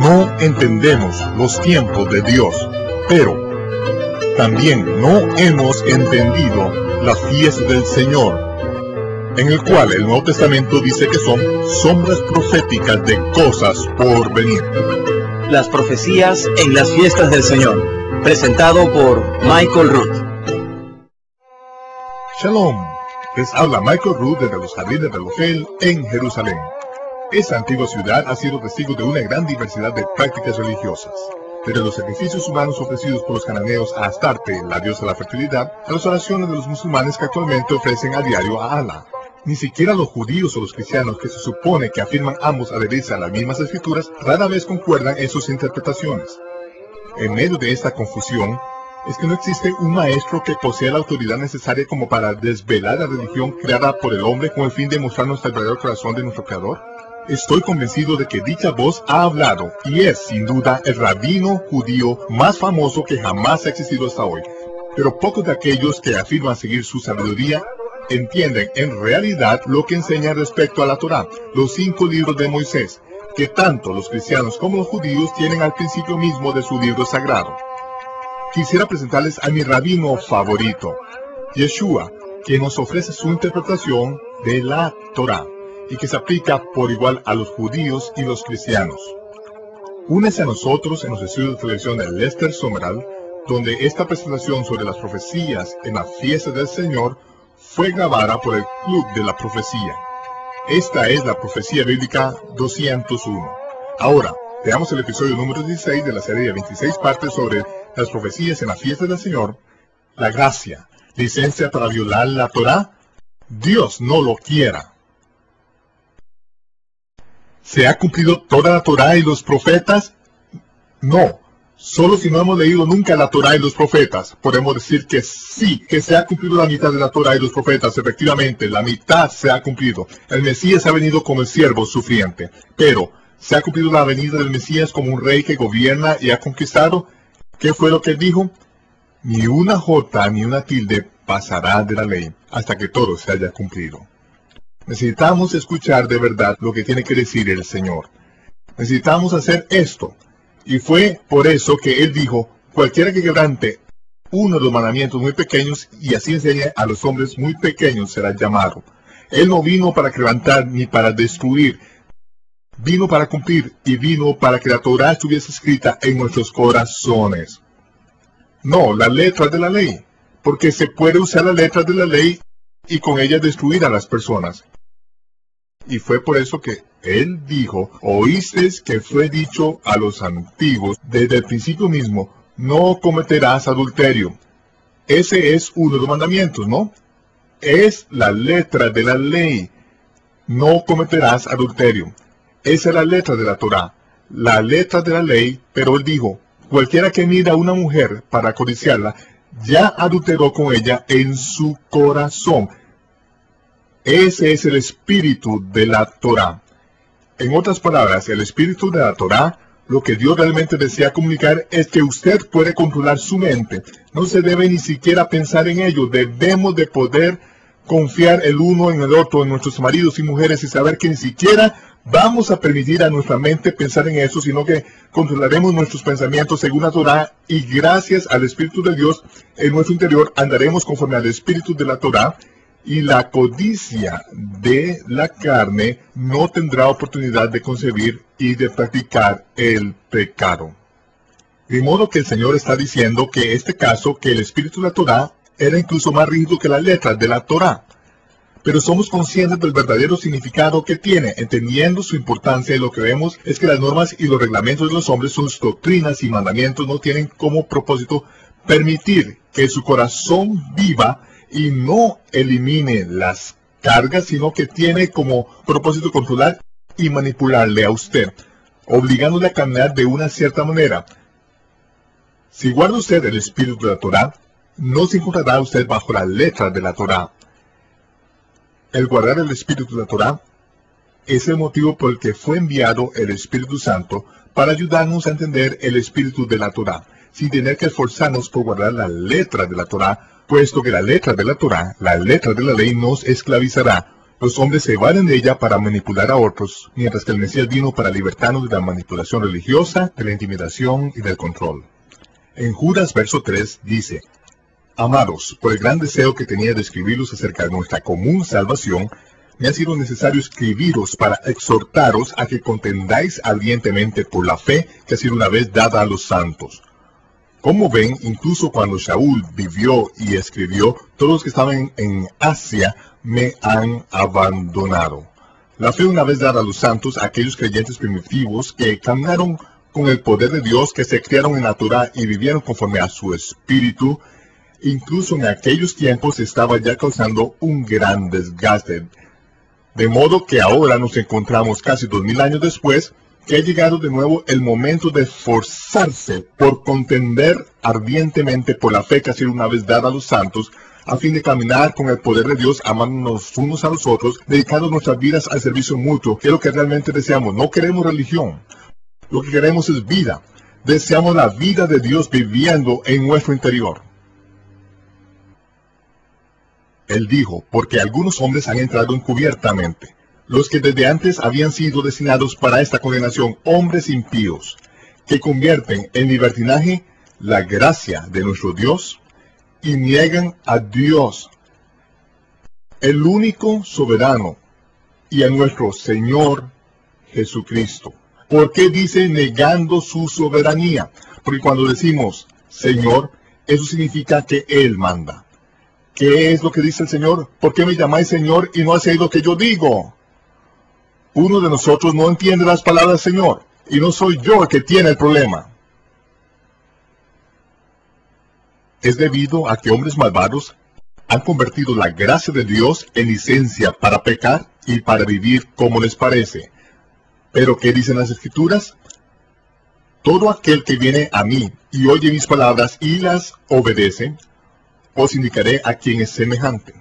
no entendemos los tiempos de Dios, pero también no hemos entendido las fiestas del Señor, en el cual el Nuevo Testamento dice que son sombras proféticas de cosas por venir. Las profecías en las fiestas del Señor, presentado por Michael Root. Shalom, les habla Michael Root desde los jardines del Ofel en Jerusalén. Esa antigua ciudad ha sido testigo de una gran diversidad de prácticas religiosas, desde los sacrificios humanos ofrecidos por los cananeos a Astarte, la diosa de la fertilidad, a las oraciones de los musulmanes que actualmente ofrecen a diario a Allah. Ni siquiera los judíos o los cristianos, que se supone que afirman ambos adherirse a las mismas escrituras, rara vez concuerdan en sus interpretaciones. En medio de esta confusión, es que no existe un maestro que posea la autoridad necesaria como para desvelar la religión creada por el hombre con el fin de mostrarnos el verdadero corazón de nuestro Creador. Estoy convencido de que dicha voz ha hablado y es, sin duda, el rabino judío más famoso que jamás ha existido hasta hoy. Pero pocos de aquellos que afirman seguir su sabiduría entienden en realidad lo que enseña respecto a la Torá, los 5 libros de Moisés, que tanto los cristianos como los judíos tienen al principio mismo de su libro sagrado. Quisiera presentarles a mi rabino favorito, Yeshua, quien nos ofrece su interpretación de la Torá, y que se aplica por igual a los judíos y los cristianos. Únese a nosotros en los estudios de televisión de Lester Sumrall, donde esta presentación sobre las profecías en la fiesta del Señor fue grabada por el Club de la Profecía. Esta es la Profecía Bíblica 201. Ahora, veamos el episodio número 16 de la serie de 26 partes sobre las profecías en la fiesta del Señor. La gracia, licencia para violar la Torá, Dios no lo quiera. ¿Se ha cumplido toda la Torá y los profetas? No. Solo si no hemos leído nunca la Torá y los profetas, podemos decir que sí, que se ha cumplido la mitad de la Torá y los profetas. Efectivamente, la mitad se ha cumplido. El Mesías ha venido como el siervo sufriente. Pero, ¿se ha cumplido la venida del Mesías como un rey que gobierna y ha conquistado? ¿Qué fue lo que dijo? Ni una jota ni una tilde pasará de la ley hasta que todo se haya cumplido. Necesitamos escuchar de verdad lo que tiene que decir el Señor. Necesitamos hacer esto. Y fue por eso que Él dijo, cualquiera que quebrante uno de los mandamientos muy pequeños y así enseñe a los hombres muy pequeños será llamado. Él no vino para quebrantar ni para destruir. Vino para cumplir y vino para que la Torá estuviese escrita en nuestros corazones. No, la letra de la ley. Porque se puede usar la letra de la ley y con ella destruir a las personas. Y fue por eso que Él dijo, oísteis que fue dicho a los antiguos desde el principio mismo, no cometerás adulterio. Ese es uno de los mandamientos, ¿no? Es la letra de la ley. No cometerás adulterio. Esa es la letra de la Torá, la letra de la ley, pero Él dijo, cualquiera que mira a una mujer para codiciarla, ya adulteró con ella en su corazón. Ese es el espíritu de la Torá. En otras palabras, el espíritu de la Torá, lo que Dios realmente desea comunicar es que usted puede controlar su mente. No se debe ni siquiera pensar en ello. Debemos de poder confiar el uno en el otro, en nuestros maridos y mujeres, y saber que ni siquiera vamos a permitir a nuestra mente pensar en eso, sino que controlaremos nuestros pensamientos según la Torá, y gracias al Espíritu de Dios en nuestro interior andaremos conforme al Espíritu de la Torá, y la codicia de la carne no tendrá oportunidad de concebir y de practicar el pecado. De modo que el Señor está diciendo que este caso, que el Espíritu de la Torá era incluso más rígido que las letras de la Torá. Pero somos conscientes del verdadero significado que tiene, entendiendo su importancia, y lo que vemos es que las normas y los reglamentos de los hombres, sus doctrinas y mandamientos no tienen como propósito permitir que su corazón viva y no elimine las cargas, sino que tiene como propósito controlar y manipularle a usted, obligándole a caminar de una cierta manera. Si guarda usted el espíritu de la Torá, no se encontrará usted bajo la letra de la Torá. El guardar el espíritu de la Torá es el motivo por el que fue enviado el Espíritu Santo para ayudarnos a entender el espíritu de la Torá, sin tener que esforzarnos por guardar la letra de la Torá, puesto que la letra de la Torá, la letra de la ley, nos esclavizará Los hombres se valen de ella para manipular a otros, mientras que el Mesías vino para libertarnos de la manipulación religiosa, de la intimidación y del control. En Judas verso 3 dice: Amados, por el gran deseo que tenía de escribiros acerca de nuestra común salvación, me ha sido necesario escribiros para exhortaros a que contendáis ardientemente por la fe que ha sido una vez dada a los santos. Como ven, incluso cuando Shaul vivió y escribió, todos los que estaban en Asia me han abandonado. La fe una vez dada a los santos, aquellos creyentes primitivos que caminaron con el poder de Dios, que se criaron en la Torá y vivieron conforme a su espíritu, incluso en aquellos tiempos estaba ya causando un gran desgaste. De modo que ahora nos encontramos casi 2000 años después, que ha llegado de nuevo el momento de esforzarse por contender ardientemente por la fe que ha sido una vez dada a los santos, a fin de caminar con el poder de Dios, amándonos unos a los otros, dedicando nuestras vidas al servicio mutuo, que es lo que realmente deseamos. No queremos religión, lo que queremos es vida. Deseamos la vida de Dios viviendo en nuestro interior. Él dijo: porque algunos hombres han entrado encubiertamente, los que desde antes habían sido destinados para esta condenación, hombres impíos, que convierten en libertinaje la gracia de nuestro Dios y niegan a Dios, el único soberano, y a nuestro Señor Jesucristo. ¿Por qué dice negando su soberanía? Porque cuando decimos Señor, eso significa que Él manda. ¿Qué es lo que dice el Señor? ¿Por qué me llamáis Señor y no hacéis lo que yo digo? Uno de nosotros no entiende las palabras Señor, y no soy yo el que tiene el problema. Es debido a que hombres malvados han convertido la gracia de Dios en licencia para pecar y para vivir como les parece. ¿Pero qué dicen las Escrituras? Todo aquel que viene a mí y oye mis palabras y las obedece, os indicaré a quién es semejante.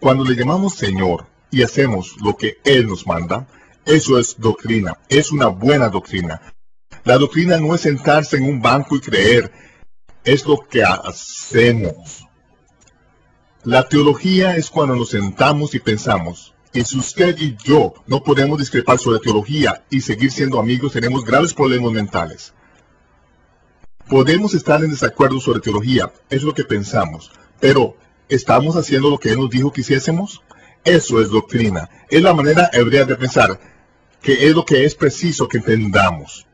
Cuando le llamamos Señor y hacemos lo que Él nos manda, eso es doctrina, es una buena doctrina. La doctrina no es sentarse en un banco y creer, es lo que hacemos. La teología es cuando nos sentamos y pensamos. Y si usted y yo no podemos discrepar sobre teología y seguir siendo amigos, tenemos graves problemas mentales. Podemos estar en desacuerdo sobre teología, es lo que pensamos, pero ¿estamos haciendo lo que Él nos dijo que hiciésemos? Eso es doctrina, es la manera hebrea de pensar, que es lo que es preciso que entendamos.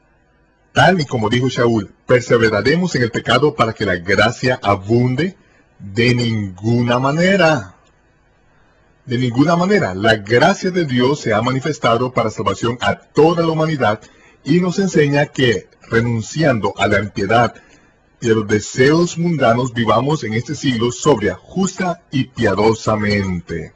Tal y como dijo Shaul, ¿perseveraremos en el pecado para que la gracia abunde? De ninguna manera. De ninguna manera. La gracia de Dios se ha manifestado para salvación a toda la humanidad y nos enseña que, renunciando a la impiedad y a los deseos mundanos, vivamos en este siglo sobria, justa y piadosamente.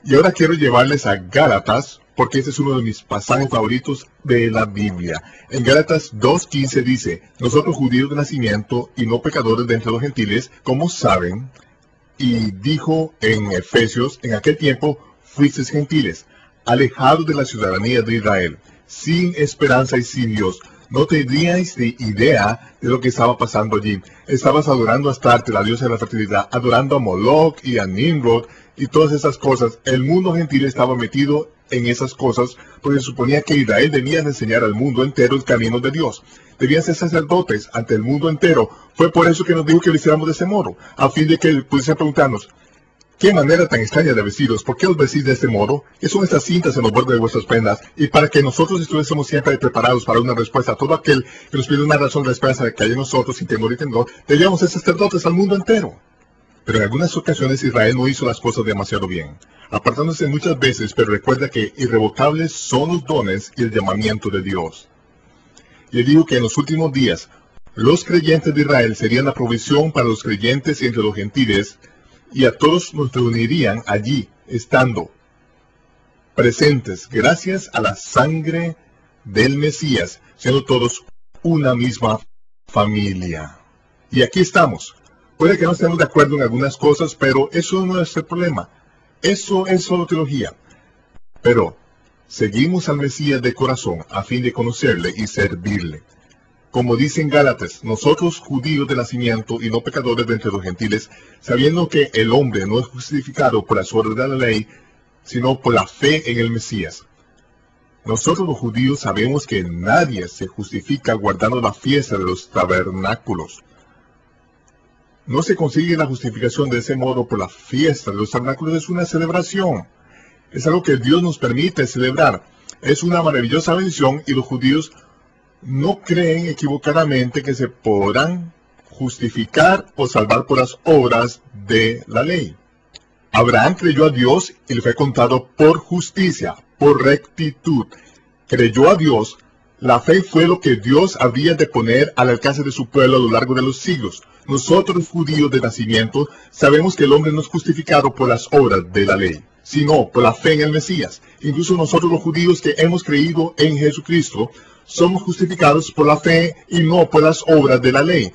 Y ahora quiero llevarles a Gálatas, porque este es uno de mis pasajes favoritos de la Biblia. En Gálatas 2:15 dice: nosotros judíos de nacimiento y no pecadores de entre los gentiles, como saben. Y dijo en Efesios: en aquel tiempo fuisteis gentiles, alejados de la ciudadanía de Israel, sin esperanza y sin Dios. No teníais ni idea de lo que estaba pasando allí. Estabas adorando a Astarte, la diosa de la fertilidad, adorando a Moloch y a Nimrod y todas esas cosas. El mundo gentil estaba metido en esas cosas porque se suponía que Israel debía enseñar al mundo entero el camino de Dios. Debían ser sacerdotes ante el mundo entero. Fue por eso que nos dijo que lo hiciéramos de ese modo, a fin de que pudiesen preguntarnos: ¿qué manera tan extraña de vestiros? ¿Por qué os vestís de este modo? ¿Qué son estas cintas en los bordes de vuestras prendas? Y para que nosotros estuviésemos siempre preparados para una respuesta a todo aquel que nos pide una razón de la esperanza de que hay en nosotros sin temor y temblor, debíamos ser sacerdotes al mundo entero. Pero en algunas ocasiones Israel no hizo las cosas demasiado bien, apartándose muchas veces, pero recuerda que irrevocables son los dones y el llamamiento de Dios. Y él dijo que en los últimos días, los creyentes de Israel serían la provisión para los creyentes y entre los gentiles, y a todos nos reunirían allí, estando presentes, gracias a la sangre del Mesías, siendo todos una misma familia. Y aquí estamos. Puede que no estemos de acuerdo en algunas cosas, pero eso no es el problema. Eso es solo teología. Pero seguimos al Mesías de corazón a fin de conocerle y servirle. Como dicen Gálatas, nosotros judíos de nacimiento y no pecadores de entre los gentiles, sabiendo que el hombre no es justificado por las obras de la ley, sino por la fe en el Mesías. Nosotros los judíos sabemos que nadie se justifica guardando la fiesta de los tabernáculos. No se consigue la justificación de ese modo por la fiesta de los tabernáculos, es una celebración. Es algo que Dios nos permite celebrar. Es una maravillosa bendición y los judíos no creen equivocadamente que se podrán justificar o salvar por las obras de la ley. Abraham creyó a Dios y le fue contado por justicia, por rectitud. Creyó a Dios. La fe fue lo que Dios habría de poner al alcance de su pueblo a lo largo de los siglos. Nosotros, judíos de nacimiento, sabemos que el hombre no es justificado por las obras de la ley, sino por la fe en el Mesías. Incluso nosotros los judíos que hemos creído en Jesucristo, somos justificados por la fe y no por las obras de la ley.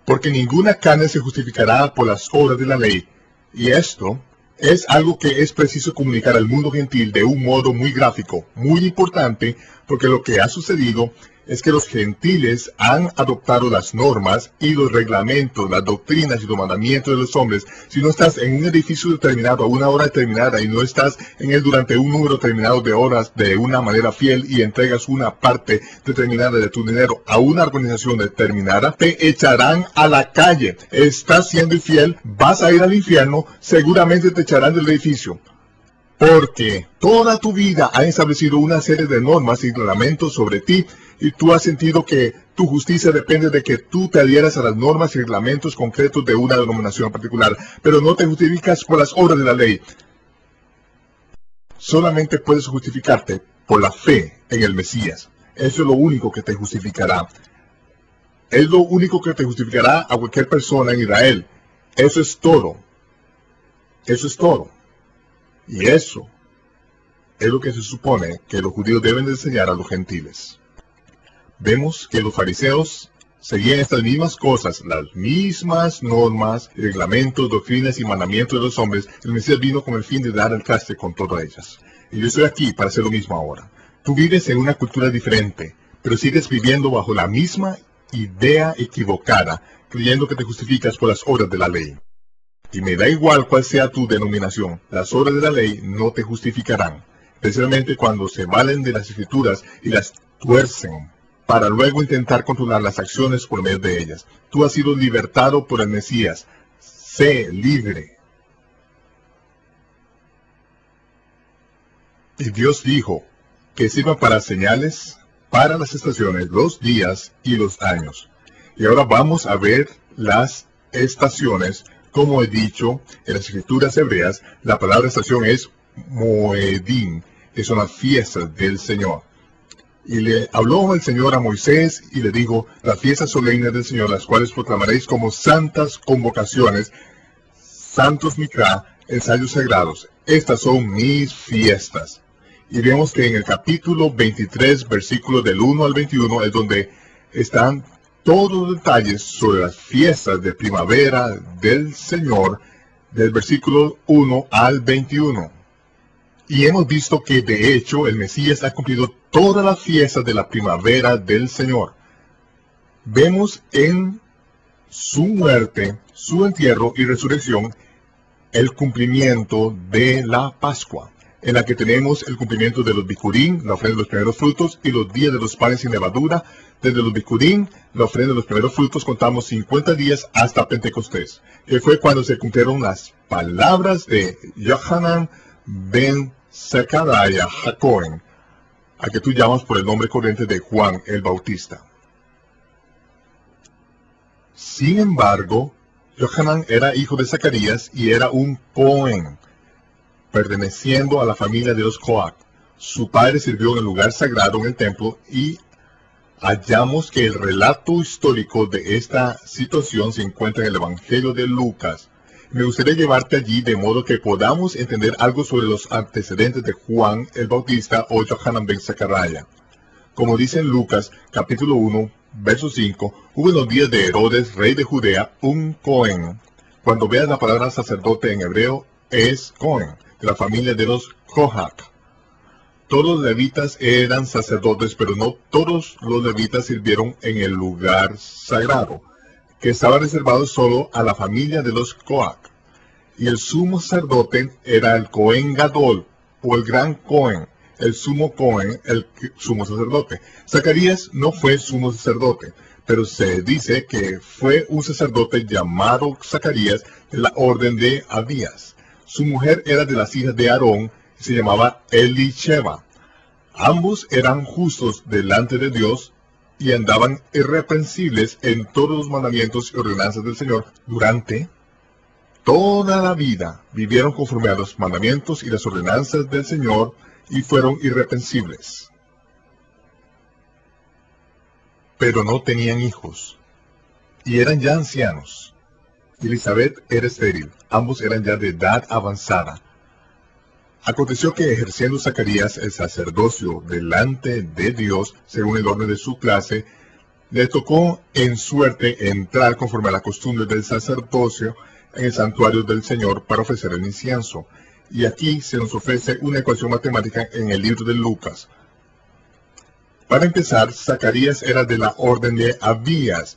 Porque ninguna carne se justificará por las obras de la ley. Y esto es algo que es preciso comunicar al mundo gentil de un modo muy gráfico, muy importante, porque lo que ha sucedido es que los gentiles han adoptado las normas y los reglamentos, las doctrinas y los mandamientos de los hombres. Si no estás en un edificio determinado a una hora determinada y no estás en él durante un número determinado de horas de una manera fiel y entregas una parte determinada de tu dinero a una organización determinada, te echarán a la calle. Estás siendo infiel, vas a ir al infierno, seguramente te echarán del edificio. Porque toda tu vida ha establecido una serie de normas y reglamentos sobre ti, y tú has sentido que tu justicia depende de que tú te adhieras a las normas y reglamentos concretos de una denominación particular, pero no te justificas por las obras de la ley. Solamente puedes justificarte por la fe en el Mesías. Eso es lo único que te justificará. Es lo único que te justificará a cualquier persona en Israel. Eso es todo. Eso es todo. Y eso es lo que se supone que los judíos deben de enseñar a los gentiles. Vemos que los fariseos seguían estas mismas cosas, las mismas normas, reglamentos, doctrinas y mandamientos de los hombres. El Mesías vino con el fin de dar el traste con todas ellas. Y yo estoy aquí para hacer lo mismo ahora. Tú vives en una cultura diferente, pero sigues viviendo bajo la misma idea equivocada, creyendo que te justificas por las obras de la ley. Y me da igual cuál sea tu denominación, las obras de la ley no te justificarán, especialmente cuando se valen de las escrituras y las tuercen, para luego intentar controlar las acciones por medio de ellas. Tú has sido libertado por el Mesías. Sé libre. Y Dios dijo que sirva para señales, para las estaciones, los días y los años. Y ahora vamos a ver las estaciones. Como he dicho, en las escrituras hebreas, la palabra estación es Moedim, que son las fiestas del Señor. Y le habló el Señor a Moisés y le dijo, las fiestas solemnes del Señor, las cuales proclamaréis como santas convocaciones, santos mikra, ensayos sagrados. Estas son mis fiestas. Y vemos que en el capítulo 23, versículos del 1 al 21, es donde están todos los detalles sobre las fiestas de primavera del Señor, del versículo 1 al 21. Y hemos visto que de hecho el Mesías ha cumplido todas las fiestas de la primavera del Señor. Vemos en su muerte, su entierro y resurrección el cumplimiento de la Pascua, en la que tenemos el cumplimiento de los Bikurim, la ofrenda de los primeros frutos, y los días de los panes sin levadura. Desde los Bikurim, la ofrenda de los primeros frutos, contamos 50 días hasta Pentecostés, que fue cuando se cumplieron las palabras de Yohanan ben Zechariah HaKohen, a que tú llamas por el nombre corriente de Juan el Bautista. Sin embargo, Yohanan era hijo de Zacarías y era un Cohen, perteneciendo a la familia de los Coat. Su padre sirvió en el lugar sagrado en el templo y hallamos que el relato histórico de esta situación se encuentra en el Evangelio de Lucas. Me gustaría llevarte allí de modo que podamos entender algo sobre los antecedentes de Juan el Bautista o Yohanan ben Zechariah. Como dice en Lucas, capítulo 1, verso 5, hubo en los días de Herodes, rey de Judea, un Cohen. Cuando veas la palabra sacerdote en hebreo, es Cohen, de la familia de los Kohat. Todos los levitas eran sacerdotes, pero no todos los levitas sirvieron en el lugar sagrado, que estaba reservado solo a la familia de los Coat. Y el sumo sacerdote era el Cohen Gadol, o el gran Cohen, el sumo Cohen, el sumo sacerdote. Zacarías no fue sumo sacerdote, pero se dice que fue un sacerdote llamado Zacarías de la orden de Abías. Su mujer era de las hijas de Aarón y se llamaba Elisheba. Ambos eran justos delante de Dios y andaban irreprensibles en todos los mandamientos y ordenanzas del Señor durante toda la vida. Vivieron conforme a los mandamientos y las ordenanzas del Señor y fueron irreprensibles. Pero no tenían hijos, y eran ya ancianos. Elizabeth era estéril, ambos eran ya de edad avanzada. Aconteció que ejerciendo Zacarías el sacerdocio delante de Dios, según el orden de su clase, le tocó en suerte entrar conforme a la costumbre del sacerdocio en el santuario del Señor para ofrecer el incienso. Y aquí se nos ofrece una ecuación matemática en el libro de Lucas. Para empezar, Zacarías era de la orden de Abías,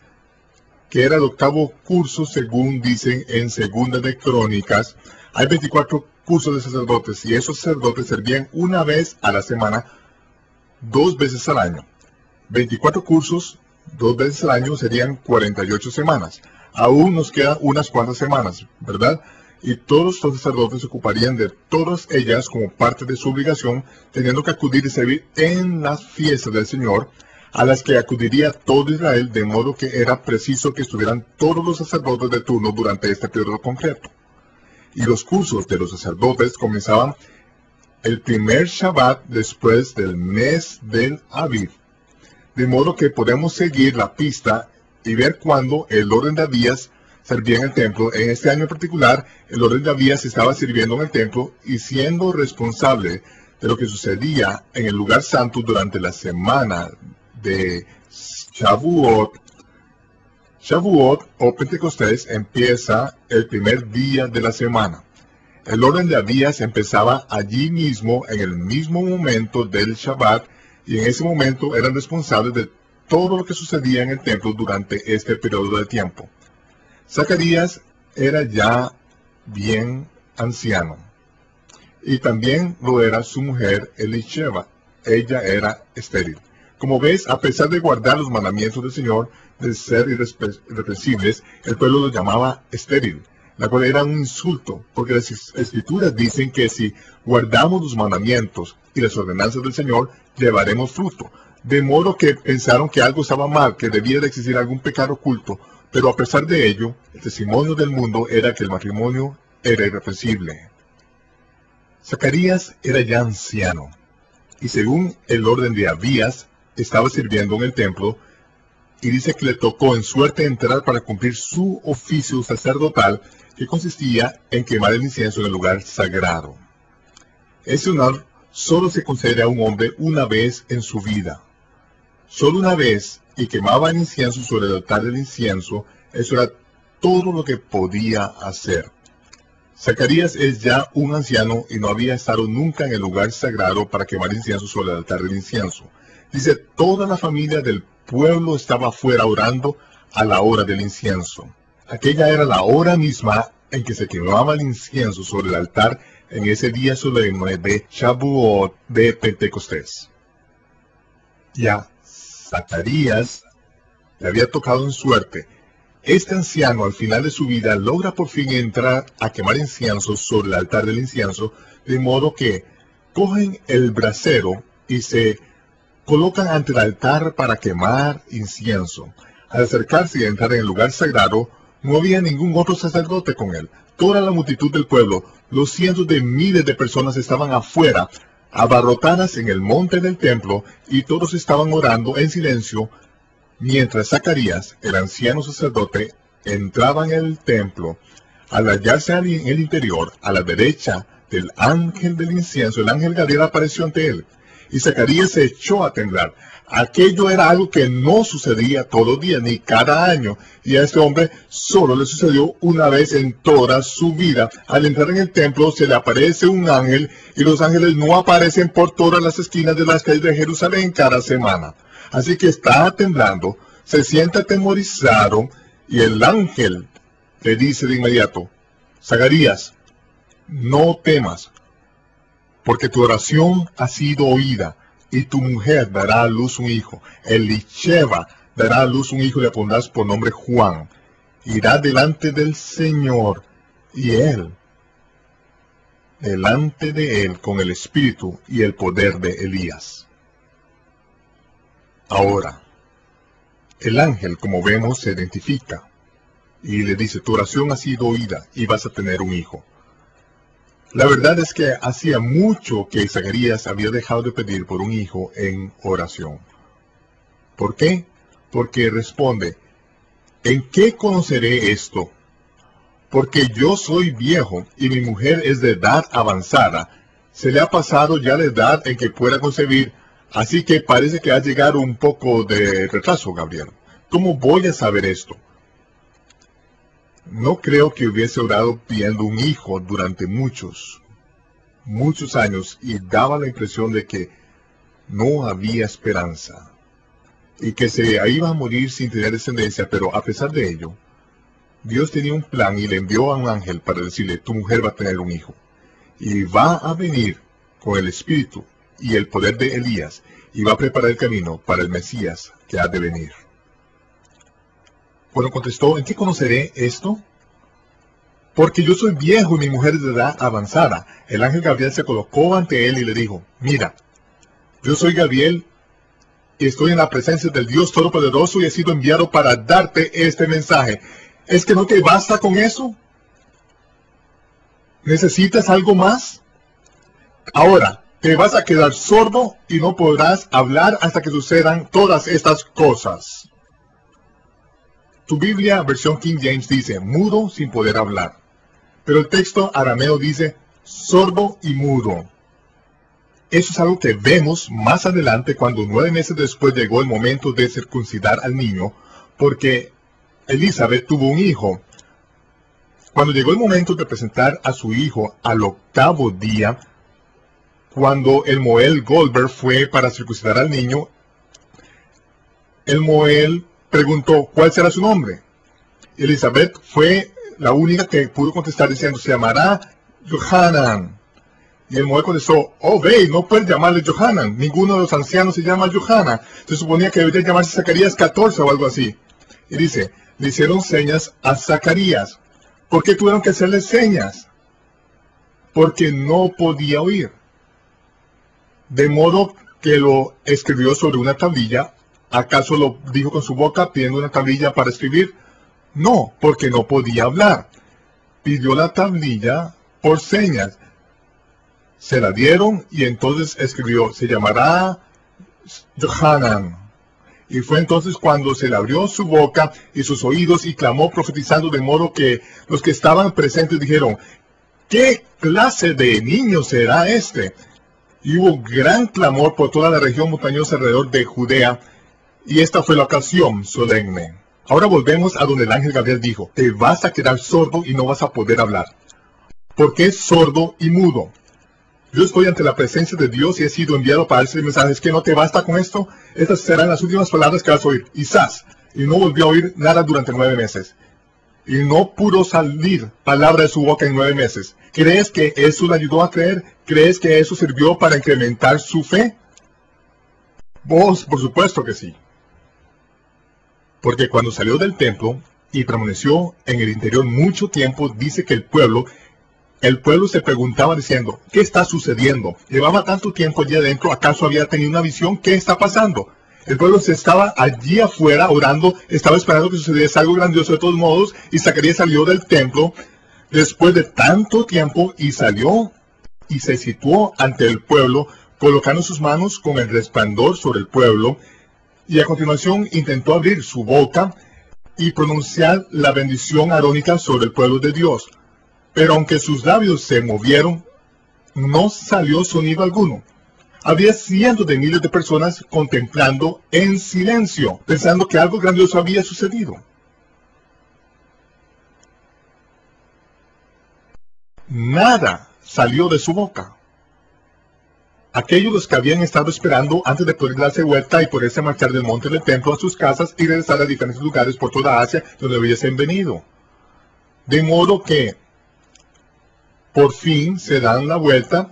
que era el 8º curso según dicen en Segunda de Crónicas. Hay 24 cursos de sacerdotes y esos sacerdotes servían una vez a la semana, 2 veces al año. 24 cursos, 2 veces al año serían 48 semanas. Aún nos quedan unas cuantas semanas, ¿verdad? Y todos los sacerdotes se ocuparían de todas ellas como parte de su obligación, teniendo que acudir y servir en las fiestas del Señor, a las que acudiría todo Israel, de modo que era preciso que estuvieran todos los sacerdotes de turno durante este periodo concreto. Y los cursos de los sacerdotes comenzaban el primer Shabbat después del mes del Aviv, de modo que podemos seguir la pista y ver cuándo el orden de Abías servía en el templo. En este año en particular, el orden de Abías estaba sirviendo en el templo y siendo responsable de lo que sucedía en el lugar santo durante la semana de Shavuot. Shavuot o Pentecostés empieza el primer día de la semana. El orden de Abías empezaba allí mismo, en el mismo momento del Shabbat, y en ese momento eran responsables de todo lo que sucedía en el templo durante este periodo de tiempo. Zacarías era ya bien anciano, y también lo era su mujer Elisheba. Ella era estéril. Como ves, a pesar de guardar los mandamientos del Señor, de ser irreprensibles, el pueblo lo llamaba estéril, la cual era un insulto, porque las Escrituras dicen que si guardamos los mandamientos y las ordenanzas del Señor, llevaremos fruto. De modo que pensaron que algo estaba mal, que debía de existir algún pecado oculto, pero a pesar de ello, el testimonio del mundo era que el matrimonio era irreprensible. Zacarías era ya anciano, y según el orden de Abías, estaba sirviendo en el templo, y dice que le tocó en suerte entrar para cumplir su oficio sacerdotal, que consistía en quemar el incienso en el lugar sagrado. Ese honor solo se concede a un hombre una vez en su vida. Solo una vez, y quemaba el incienso sobre el altar del incienso. Eso era todo lo que podía hacer. Zacarías es ya un anciano y no había estado nunca en el lugar sagrado para quemar incienso sobre el altar del incienso. Dice, toda la familia del pueblo estaba afuera orando a la hora del incienso. Aquella era la hora misma en que se quemaba el incienso sobre el altar en ese día solemne de Shavuot de Pentecostés. Ya Zacarías le había tocado en suerte. Este anciano al final de su vida logra por fin entrar a quemar incienso sobre el altar del incienso, de modo que cogen el brasero y se colocan ante el altar para quemar incienso. Al acercarse y entrar en el lugar sagrado, no había ningún otro sacerdote con él. Toda la multitud del pueblo, los cientos de miles de personas estaban afuera, abarrotadas en el monte del templo, y todos estaban orando en silencio, mientras Zacarías, el anciano sacerdote, entraba en el templo. Al hallarse en el interior, a la derecha del ángel del incienso, el ángel Gabriel apareció ante él, y Zacarías se echó a temblar. Aquello era algo que no sucedía todos los días, ni cada año, y a este hombre solo le sucedió una vez en toda su vida. Al entrar en el templo se le aparece un ángel, y los ángeles no aparecen por todas las esquinas de las calles de Jerusalén cada semana. Así que está temblando, se siente atemorizado, y el ángel le dice de inmediato: Zacarías, no temas, porque tu oración ha sido oída, y tu mujer dará a luz un hijo. Elisheba dará a luz un hijo y le pondrás por nombre Juan. Irá delante del Señor, y él, delante de él, con el espíritu y el poder de Elías. Ahora, el ángel, como vemos, se identifica y le dice: tu oración ha sido oída y vas a tener un hijo. La verdad es que hacía mucho que Zacarías había dejado de pedir por un hijo en oración. ¿Por qué? Porque responde: ¿en qué conoceré esto? Porque yo soy viejo y mi mujer es de edad avanzada. Se le ha pasado ya la edad en que pueda concebir, así que parece que ha llegado un poco de retraso, Gabriel. ¿Cómo voy a saber esto? No creo que hubiese orado pidiendo un hijo durante muchos años, y daba la impresión de que no había esperanza y que se iba a morir sin tener descendencia. Pero a pesar de ello, Dios tenía un plan y le envió a un ángel para decirle: tu mujer va a tener un hijo, y va a venir con el espíritu y el poder de Elías, y va a preparar el camino para el Mesías que ha de venir. Bueno, contestó: ¿en qué conoceré esto? Porque yo soy viejo y mi mujer es de edad avanzada. El ángel Gabriel se colocó ante él y le dijo: mira, yo soy Gabriel y estoy en la presencia del Dios Todopoderoso y he sido enviado para darte este mensaje. ¿Es que no te basta con eso? ¿Necesitas algo más? Ahora, te vas a quedar sordo y no podrás hablar hasta que sucedan todas estas cosas. Tu Biblia, versión King James, dice mudo sin poder hablar. Pero el texto arameo dice sordo y mudo. Eso es algo que vemos más adelante cuando 9 meses después llegó el momento de circuncidar al niño, porque Elizabeth tuvo un hijo. Cuando llegó el momento de presentar a su hijo al 8º día, cuando el Moel Goldberg fue para circuncidar al niño, el Moel preguntó: ¿cuál será su nombre? Elizabeth fue la única que pudo contestar diciendo: se llamará Johanan. Y el Moel contestó: oh, ve, no puedes llamarle Johanan, ninguno de los ancianos se llama Johanna, se suponía que debería llamarse Zacarías 14 o algo así. Y dice: le hicieron señas a Zacarías. ¿Por qué tuvieron que hacerle señas? Porque no podía oír. De modo que lo escribió sobre una tablilla. ¿Acaso lo dijo con su boca pidiendo una tablilla para escribir? No, porque no podía hablar. Pidió la tablilla por señas. Se la dieron y entonces escribió: se llamará Johanan. Y fue entonces cuando se le abrió su boca y sus oídos y clamó profetizando, de modo que los que estaban presentes dijeron: ¿qué clase de niño será este? Y hubo gran clamor por toda la región montañosa alrededor de Judea. Y esta fue la ocasión solemne. Ahora volvemos a donde el ángel Gabriel dijo: te vas a quedar sordo y no vas a poder hablar. ¿Por qué sordo y mudo? Yo estoy ante la presencia de Dios y he sido enviado para decir mensajes. ¿Que no te basta con esto? Estas serán las últimas palabras que vas a oír. Y ¡zas! Y no volvió a oír nada durante 9 meses. Y no pudo salir palabra de su boca en 9 meses. ¿Crees que eso le ayudó a creer? ¿Crees que eso sirvió para incrementar su fe? Vos, por supuesto que sí. Porque cuando salió del templo y permaneció en el interior mucho tiempo, dice que el pueblo se preguntaba diciendo: ¿qué está sucediendo? Llevaba tanto tiempo allí adentro, ¿acaso había tenido una visión? ¿Qué está pasando? El pueblo se estaba allí afuera orando, estaba esperando que sucediese algo grandioso de todos modos, y Zacarías salió del templo después de tanto tiempo y salió y se situó ante el pueblo, colocando sus manos con el resplandor sobre el pueblo, y a continuación intentó abrir su boca y pronunciar la bendición arónica sobre el pueblo de Dios. Pero aunque sus labios se movieron, no salió sonido alguno. Había cientos de miles de personas contemplando en silencio, pensando que algo grandioso había sucedido. nada salió de su boca. Aquellos los que habían estado esperando antes de poder darse vuelta y poderse marchar del monte del templo a sus casas y regresar a diferentes lugares por toda Asia donde hubiesen venido. De modo que por fin se dan la vuelta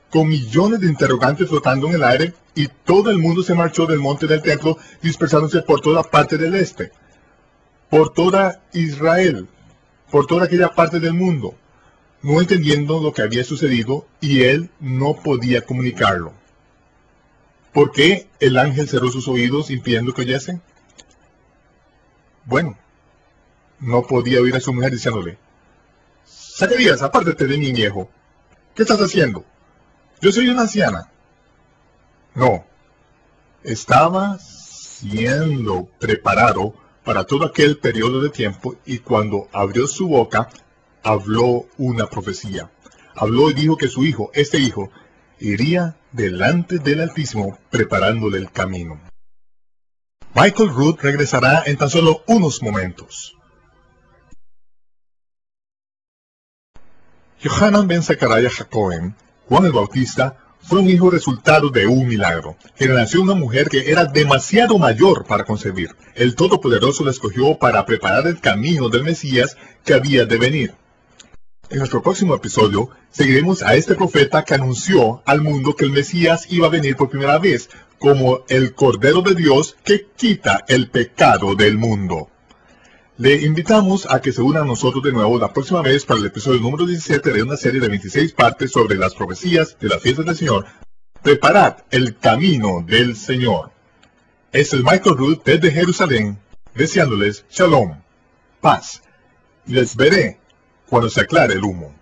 con millones de interrogantes flotando en el aire y todo el mundo se marchó del monte del templo dispersándose por toda parte del este, por toda Israel, por toda aquella parte del mundo, no entendiendo lo que había sucedido y él no podía comunicarlo. ¿Por qué el ángel cerró sus oídos impidiendo que oyesen? Bueno, no podía oír a su mujer diciéndole: Zacarías, apártate de mí, viejo. ¿Qué estás haciendo? Yo soy una anciana. No, estaba siendo preparado para todo aquel periodo de tiempo y cuando abrió su boca, habló una profecía. Habló y dijo que su hijo, este hijo, iría delante del Altísimo preparándole el camino. Michael Rood regresará en tan solo unos momentos. Yohanan ben Zacarías Hacohen, Juan el Bautista, fue un hijo resultado de un milagro, que nació una mujer que era demasiado mayor para concebir. El Todopoderoso la escogió para preparar el camino del Mesías que había de venir. En nuestro próximo episodio, seguiremos a este profeta que anunció al mundo que el Mesías iba a venir por primera vez, como el Cordero de Dios que quita el pecado del mundo. Le invitamos a que se una a nosotros de nuevo la próxima vez para el episodio número 17 de una serie de 26 partes sobre las profecías de las fiestas del Señor. Preparad el camino del Señor. Es el Michael Rood desde Jerusalén, deseándoles Shalom, paz, y les veré cuando se aclare el humo.